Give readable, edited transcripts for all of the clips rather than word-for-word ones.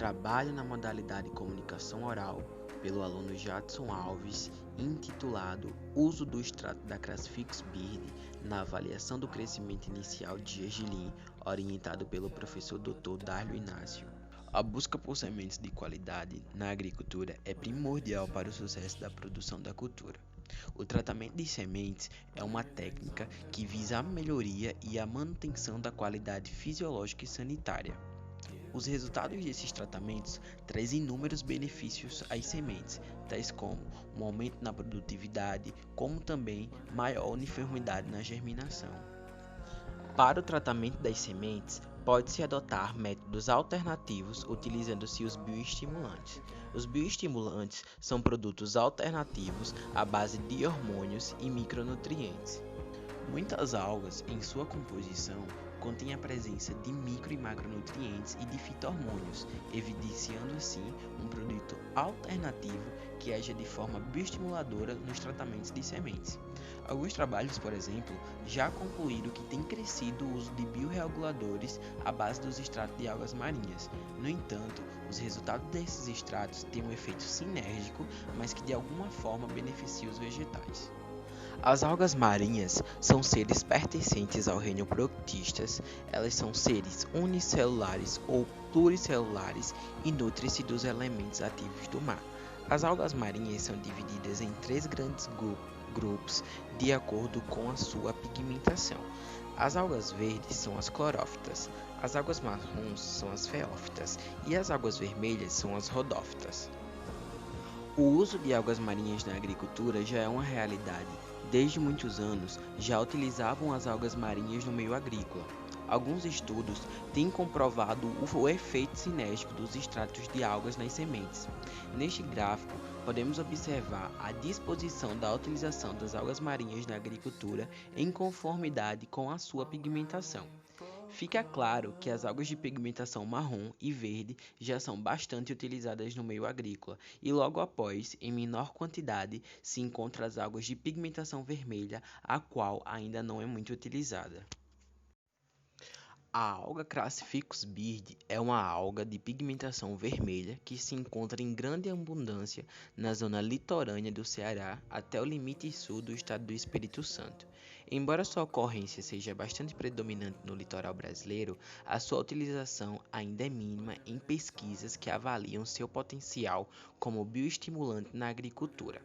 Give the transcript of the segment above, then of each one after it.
trabalho na modalidade Comunicação Oral, pelo aluno Jadson Alves, intitulado Uso do extrato da Crassifix Bird na avaliação do crescimento inicial de gergelim, orientado pelo professor Dr. Darlio Inácio. A busca por sementes de qualidade na agricultura é primordial para o sucesso da produção da cultura. O tratamento de sementes é uma técnica que visa a melhoria e a manutenção da qualidade fisiológica e sanitária. Os resultados desses tratamentos trazem inúmeros benefícios às sementes, tais como um aumento na produtividade, como também maior uniformidade na germinação. Para o tratamento das sementes, pode-se adotar métodos alternativos utilizando-se os bioestimulantes. Os bioestimulantes são produtos alternativos à base de hormônios e micronutrientes. Muitas algas, em sua composição, contêm a presença de micro e macronutrientes e de fito-hormônios, evidenciando assim um produto alternativo que age de forma bioestimuladora nos tratamentos de sementes. Alguns trabalhos, por exemplo, já concluíram que tem crescido o uso de bioreguladores à base dos extratos de algas marinhas. No entanto, os resultados desses extratos têm um efeito sinérgico, mas que de alguma forma beneficia os vegetais. As algas marinhas são seres pertencentes ao reino Protistas. Elas são seres unicelulares ou pluricelulares e nutrem-se dos elementos ativos do mar. As algas marinhas são divididas em três grandes grupos de acordo com a sua pigmentação. As algas verdes são as clorófitas, as algas marrons são as feófitas e as algas vermelhas são as rodófitas. O uso de algas marinhas na agricultura já é uma realidade. Desde muitos anos, já utilizavam as algas marinhas no meio agrícola. Alguns estudos têm comprovado o efeito sinérgico dos extratos de algas nas sementes. Neste gráfico, podemos observar a disposição da utilização das algas marinhas na agricultura em conformidade com a sua pigmentação. Fica claro que as algas de pigmentação marrom e verde já são bastante utilizadas no meio agrícola e logo após, em menor quantidade, se encontram as algas de pigmentação vermelha, a qual ainda não é muito utilizada. A alga Crassifix bird é uma alga de pigmentação vermelha que se encontra em grande abundância na zona litorânea do Ceará até o limite sul do estado do Espírito Santo. Embora sua ocorrência seja bastante predominante no litoral brasileiro, a sua utilização ainda é mínima em pesquisas que avaliam seu potencial como bioestimulante na agricultura.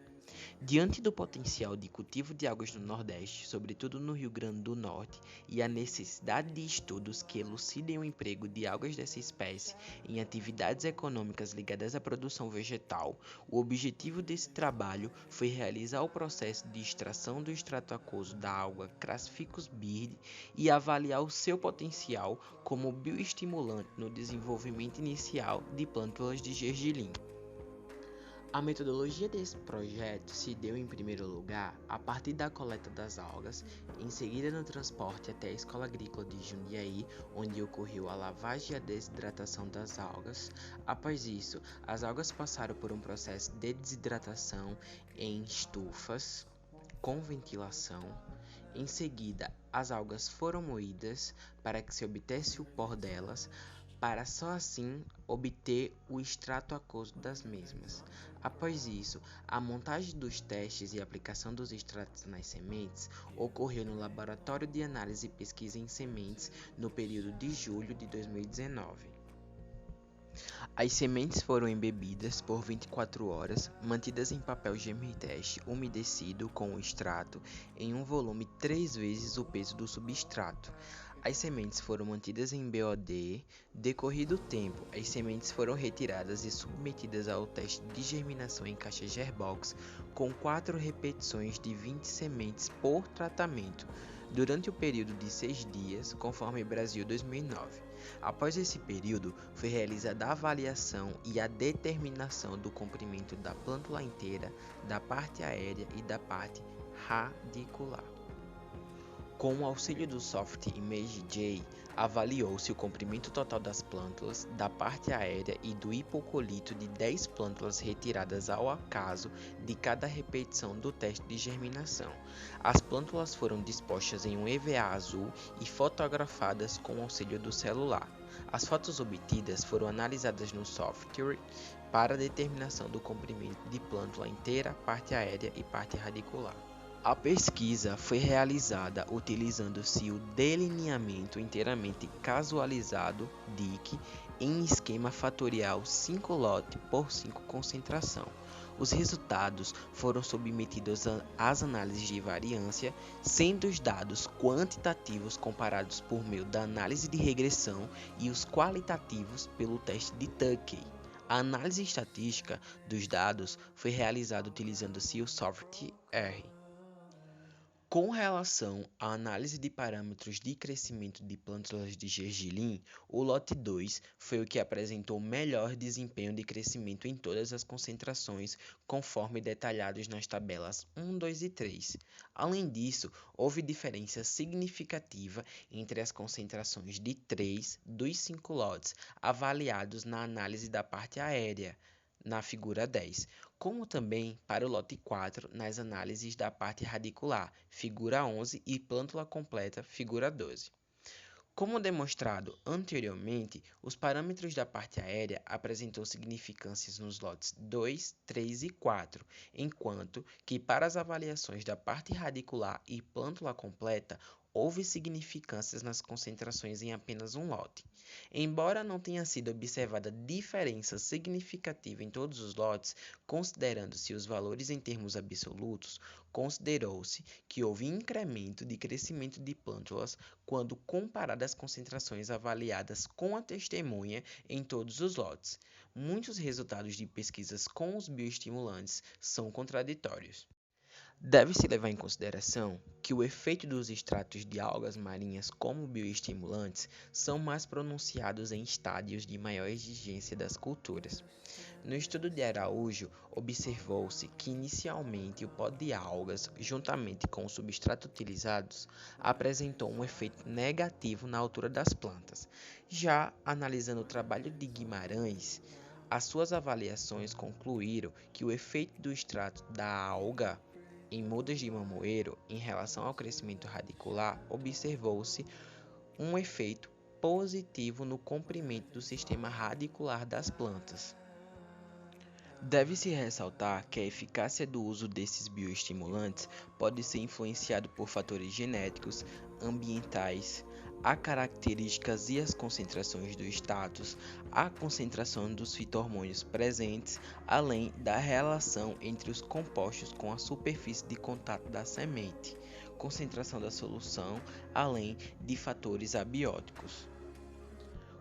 Diante do potencial de cultivo de algas no Nordeste, sobretudo no Rio Grande do Norte, e a necessidade de estudos que elucidem o emprego de algas dessa espécie em atividades econômicas ligadas à produção vegetal, o objetivo desse trabalho foi realizar o processo de extração do extrato aquoso da alga Crassifix bird e avaliar o seu potencial como bioestimulante no desenvolvimento inicial de plântulas de gergelim. A metodologia desse projeto se deu, em primeiro lugar, a partir da coleta das algas, em seguida no transporte até a Escola Agrícola de Jundiaí, onde ocorreu a lavagem e a desidratação das algas. Após isso, as algas passaram por um processo de desidratação em estufas, com ventilação. Em seguida, as algas foram moídas para que se obtesse o pó delas, para só assim obter o extrato aquoso das mesmas. Após isso, a montagem dos testes e aplicação dos extratos nas sementes ocorreu no Laboratório de Análise e Pesquisa em Sementes no período de julho de 2019. As sementes foram embebidas por 24 horas, mantidas em papel germiteste umedecido com o extrato em um volume 3 vezes o peso do substrato. As sementes foram mantidas em BOD. Decorrido o tempo, as sementes foram retiradas e submetidas ao teste de germinação em caixa Gerbox com 4 repetições de 20 sementes por tratamento, durante o período de 6 dias, conforme Brasil 2009. Após esse período, foi realizada a avaliação e a determinação do comprimento da plântula inteira, da parte aérea e da parte radicular. Com o auxílio do Soft ImageJ, avaliou-se o comprimento total das plântulas, da parte aérea e do hipocolito de 10 plântulas retiradas ao acaso de cada repetição do teste de germinação. As plântulas foram dispostas em um EVA azul e fotografadas com o auxílio do celular. As fotos obtidas foram analisadas no software para a determinação do comprimento de plântula inteira, parte aérea e parte radicular. A pesquisa foi realizada utilizando-se o delineamento inteiramente casualizado DIC em esquema fatorial 5 lote por 5 concentração. Os resultados foram submetidos às análises de variância, sendo os dados quantitativos comparados por meio da análise de regressão e os qualitativos pelo teste de Tukey. A análise estatística dos dados foi realizada utilizando-se o software R. Com relação à análise de parâmetros de crescimento de plântulas de gergelim, o lote 2 foi o que apresentou melhor desempenho de crescimento em todas as concentrações, conforme detalhados nas tabelas 1, 2 e 3. Além disso, houve diferença significativa entre as concentrações de 3 dos 5 lotes avaliados na análise da parte aérea, na figura 10, como também para o lote 4 nas análises da parte radicular, figura 11, e plântula completa, figura 12. Como demonstrado anteriormente, os parâmetros da parte aérea apresentou significâncias nos lotes 2, 3 e 4, enquanto que para as avaliações da parte radicular e plântula completa, houve significâncias nas concentrações em apenas um lote. Embora não tenha sido observada diferença significativa em todos os lotes, considerando-se os valores em termos absolutos, considerou-se que houve incremento de crescimento de plântulas quando comparada às concentrações avaliadas com a testemunha em todos os lotes. Muitos resultados de pesquisas com os bioestimulantes são contraditórios. Deve-se levar em consideração que o efeito dos extratos de algas marinhas como bioestimulantes são mais pronunciados em estádios de maior exigência das culturas. No estudo de Araújo, observou-se que inicialmente o pó de algas, juntamente com o substrato utilizados, apresentou um efeito negativo na altura das plantas. Já analisando o trabalho de Guimarães, as suas avaliações concluíram que o efeito do extrato da alga em mudas de mamoeiro em relação ao crescimento radicular, observou-se um efeito positivo no comprimento do sistema radicular das plantas. Deve-se ressaltar que a eficácia do uso desses bioestimulantes pode ser influenciado por fatores genéticos, ambientais, a características e as concentrações do status, a concentração dos fito-hormônios presentes, além da relação entre os compostos com a superfície de contato da semente, concentração da solução, além de fatores abióticos.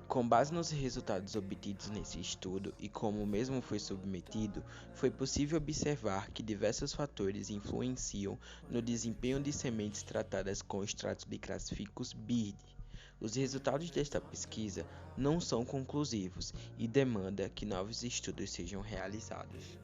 Com base nos resultados obtidos nesse estudo e como o mesmo foi submetido, foi possível observar que diversos fatores influenciam no desempenho de sementes tratadas com extratos bicrasfílicos BIRD. Os resultados desta pesquisa não são conclusivos e demanda que novos estudos sejam realizados.